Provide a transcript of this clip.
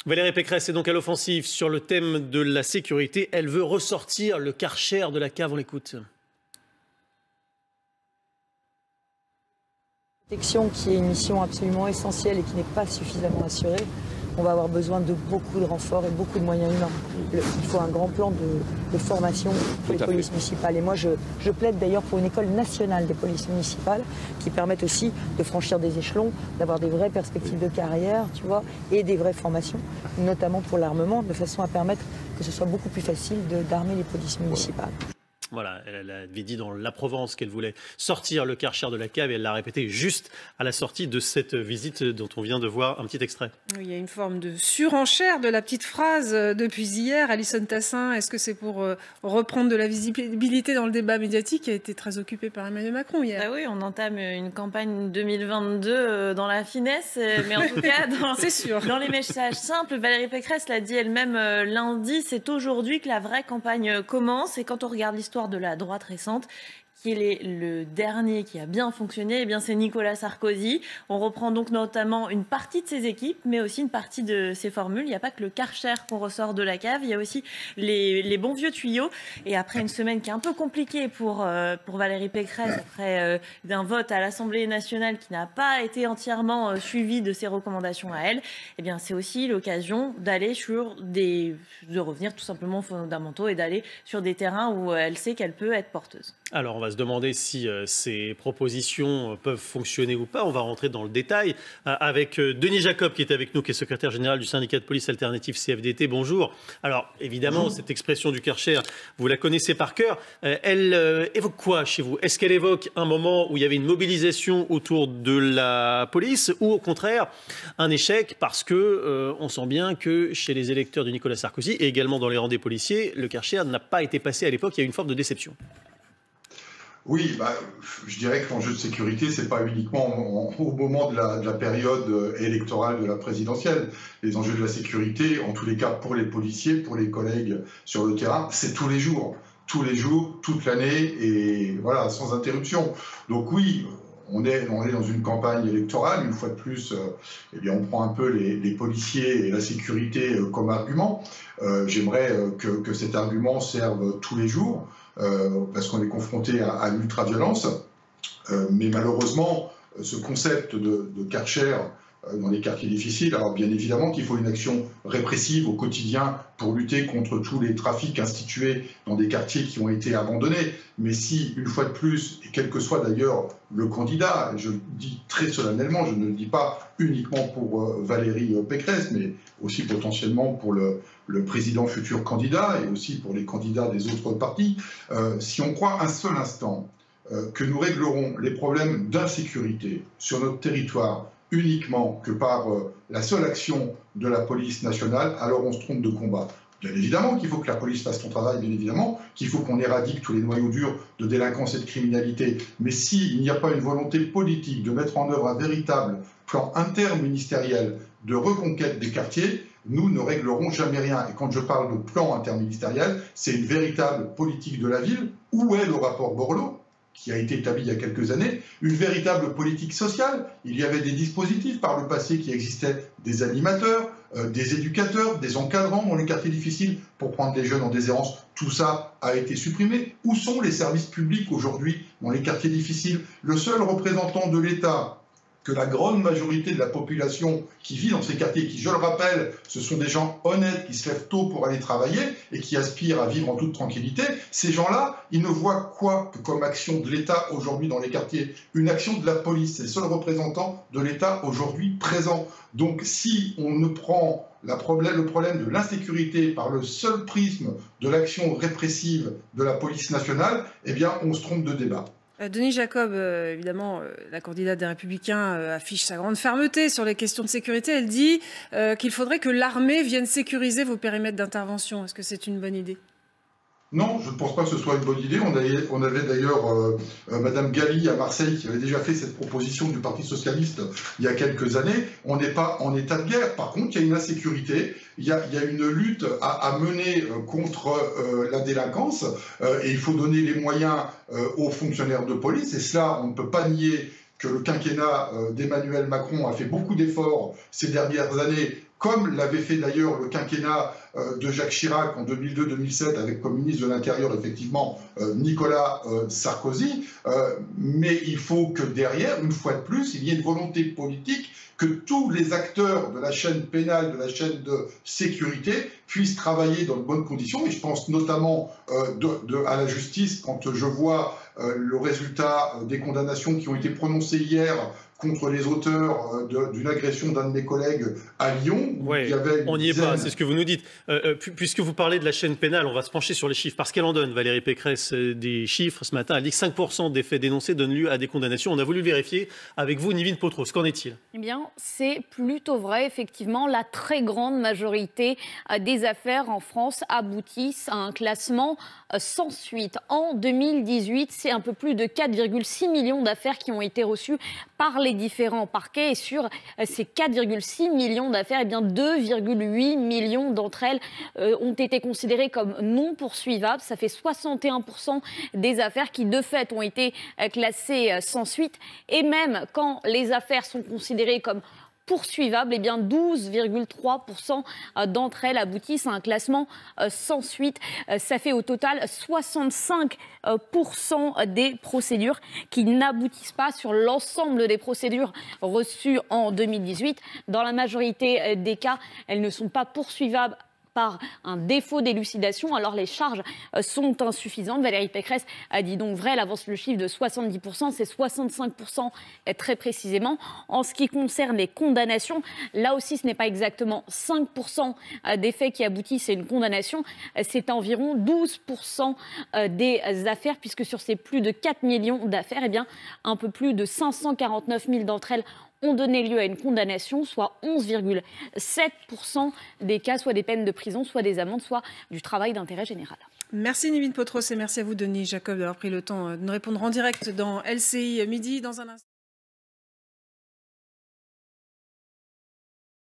Valérie Pécresse est donc à l'offensive sur le thème de la sécurité. Elle veut ressortir le Karcher de la cave. On l'écoute. Protection qui est une mission absolument essentielle et qui n'est pas suffisamment assurée. On va avoir besoin de beaucoup de renforts et beaucoup de moyens humains. Il faut un grand plan de formation pour les polices municipales. Et moi, je plaide d'ailleurs pour une école nationale des polices municipales qui permette aussi de franchir des échelons, d'avoir des vraies perspectives de carrière, tu vois, et des vraies formations, notamment pour l'armement, de façon à permettre que ce soit beaucoup plus facile d'armer les polices municipales. Voilà, elle avait dit dans La Provence qu'elle voulait sortir le Karcher de la cave et elle l'a répété juste à la sortie de cette visite dont on vient de voir un petit extrait. Il y a une forme de surenchère de la petite phrase depuis hier. Alison Tassin, est-ce que c'est pour reprendre de la visibilité dans le débat médiatique qui a été très occupé par Emmanuel Macron hier? Ah oui, on entame une campagne 2022 dans la finesse, mais en tout cas dans les messages simples. Valérie Pécresse l'a dit elle-même lundi, c'est aujourd'hui que la vraie campagne commence. Et quand on regarde l'histoire de la droite récente, qui est le dernier qui a bien fonctionné, eh bien c'est Nicolas Sarkozy. On reprend donc notamment une partie de ses équipes, mais aussi une partie de ses formules. Il n'y a pas que le Karcher qu'on ressort de la cave, il y a aussi les bons vieux tuyaux. Et après une semaine qui est un peu compliquée pour Valérie Pécresse, après d'un vote à l'Assemblée nationale qui n'a pas été entièrement suivi de ses recommandations à elle, eh bien c'est aussi l'occasion d'aller de revenir tout simplement aux fondamentaux et d'aller sur des terrains où elle sait qu'elle peut être porteuse. Alors, on va se demander si ces propositions peuvent fonctionner ou pas. On va rentrer dans le détail avec Denis Jacob, qui est avec nous, qui est secrétaire général du syndicat de police alternative CFDT. Bonjour. Alors, évidemment, bonjour. Cette expression du Karcher, vous la connaissez par cœur. Elle évoque quoi chez vous? Est-ce qu'elle évoque un moment où il y avait une mobilisation autour de la police ou au contraire un échec parce que on sent bien que chez les électeurs de Nicolas Sarkozy et également dans les rangs des policiers, le Karcher n'a pas été passé à l'époque. Il y a une forme de déception. Oui, je dirais que l'enjeu de sécurité, ce n'est pas uniquement au moment de la période électorale de la présidentielle. Les enjeux de la sécurité, en tous les cas pour les policiers, pour les collègues sur le terrain, c'est tous les jours, toute l'année, et voilà, sans interruption. Donc oui, on est dans une campagne électorale, une fois de plus, eh bien on prend un peu les policiers et la sécurité comme argument. J'aimerais que cet argument serve tous les jours, parce qu'on est confronté à l'ultra-violence. Mais malheureusement, ce concept de Karcher dans les quartiers difficiles, alors bien évidemment qu'il faut une action répressive au quotidien pour lutter contre tous les trafics institués dans des quartiers qui ont été abandonnés. Mais si, une fois de plus, et quel que soit d'ailleurs le candidat, je le dis très solennellement, je ne le dis pas uniquement pour Valérie Pécresse, mais aussi potentiellement pour le président futur candidat et aussi pour les candidats des autres partis, si on croit un seul instant que nous réglerons les problèmes d'insécurité sur notre territoire uniquement que par la seule action de la police nationale, alors on se trompe de combat. Bien évidemment qu'il faut que la police fasse son travail, bien évidemment qu'il faut qu'on éradique tous les noyaux durs de délinquance et de criminalité. Mais s'il n'y a pas une volonté politique de mettre en œuvre un véritable plan interministériel de reconquête des quartiers, nous ne réglerons jamais rien. Et quand je parle de plan interministériel, c'est une véritable politique de la ville. Où est le rapport Borloo, qui a été établi il y a quelques années, une véritable politique sociale? Il y avait des dispositifs par le passé qui existaient, des animateurs, des éducateurs, des encadrants dans les quartiers difficiles pour prendre les jeunes en déshérence. Tout ça a été supprimé. Où sont les services publics aujourd'hui dans les quartiers difficiles? Le seul représentant de l'État que la grande majorité de la population qui vit dans ces quartiers, qui, je le rappelle, ce sont des gens honnêtes qui se lèvent tôt pour aller travailler et qui aspirent à vivre en toute tranquillité, ces gens-là, ils ne voient quoi que comme action de l'État aujourd'hui dans les quartiers? Une action de la police, c'est le seul représentant de l'État aujourd'hui présent. Donc si on ne prend le problème de l'insécurité par le seul prisme de l'action répressive de la police nationale, eh bien on se trompe de débat. Denis Jacob, évidemment, la candidate des Républicains affiche sa grande fermeté sur les questions de sécurité. Elle dit qu'il faudrait que l'armée vienne sécuriser vos périmètres d'intervention. Est-ce que c'est une bonne idée? Non, je ne pense pas que ce soit une bonne idée. On avait d'ailleurs Madame Galli à Marseille qui avait déjà fait cette proposition du Parti socialiste il y a quelques années. On n'est pas en état de guerre. Par contre, il y a une insécurité, il y a une lutte à mener contre la délinquance et il faut donner les moyens aux fonctionnaires de police. Et cela, on ne peut pas nier que le quinquennat d'Emmanuel Macron a fait beaucoup d'efforts ces dernières années comme l'avait fait d'ailleurs le quinquennat de Jacques Chirac en 2002-2007 avec comme ministre de l'Intérieur effectivement Nicolas Sarkozy. Mais il faut que derrière, une fois de plus, il y ait une volonté politique que tous les acteurs de la chaîne pénale, de la chaîne de sécurité puissent travailler dans de bonnes conditions. Et je pense notamment à la justice quand je vois le résultat des condamnations qui ont été prononcées hier contre les auteurs d'une agression d'un de mes collègues à Lyon. Ouais, on n'y est pas, c'est ce que vous nous dites. Puisque vous parlez de la chaîne pénale, on va se pencher sur les chiffres, parce qu'elle en donne, Valérie Pécresse, des chiffres ce matin. Elle dit que 5% des faits dénoncés donnent lieu à des condamnations. On a voulu le vérifier avec vous, Nivine Potros. Qu'en est-il? Eh bien, c'est plutôt vrai. Effectivement, la très grande majorité des affaires en France aboutissent à un classement sans suite. En 2018, c'est un peu plus de 4,6 millions d'affaires qui ont été reçues par les différents parquets. Et sur ces 4,6 millions d'affaires, eh bien 2,8 millions d'entre elles ont été considérées comme non poursuivables. Ça fait 61% des affaires qui, de fait, ont été classées sans suite. Et même quand les affaires sont considérées comme poursuivables, eh bien 12,3% d'entre elles aboutissent à un classement sans suite. Ça fait au total 65% des procédures qui n'aboutissent pas sur l'ensemble des procédures reçues en 2018. Dans la majorité des cas, elles ne sont pas poursuivables par un défaut d'élucidation, alors les charges sont insuffisantes. Valérie Pécresse a dit donc vrai, elle avance le chiffre de 70%, c'est 65% très précisément. En ce qui concerne les condamnations, là aussi ce n'est pas exactement 5% des faits qui aboutissent à une condamnation, c'est environ 12% des affaires, puisque sur ces plus de 4 millions d'affaires, eh bien, un peu plus de 549 000 d'entre elles ont donné lieu à une condamnation, soit 11,7% des cas, soit des peines de prison, soit des amendes, soit du travail d'intérêt général. Merci Nivine Potros et merci à vous Denis Jacob d'avoir pris le temps de nous répondre en direct dans LCI Midi. Dans un instant.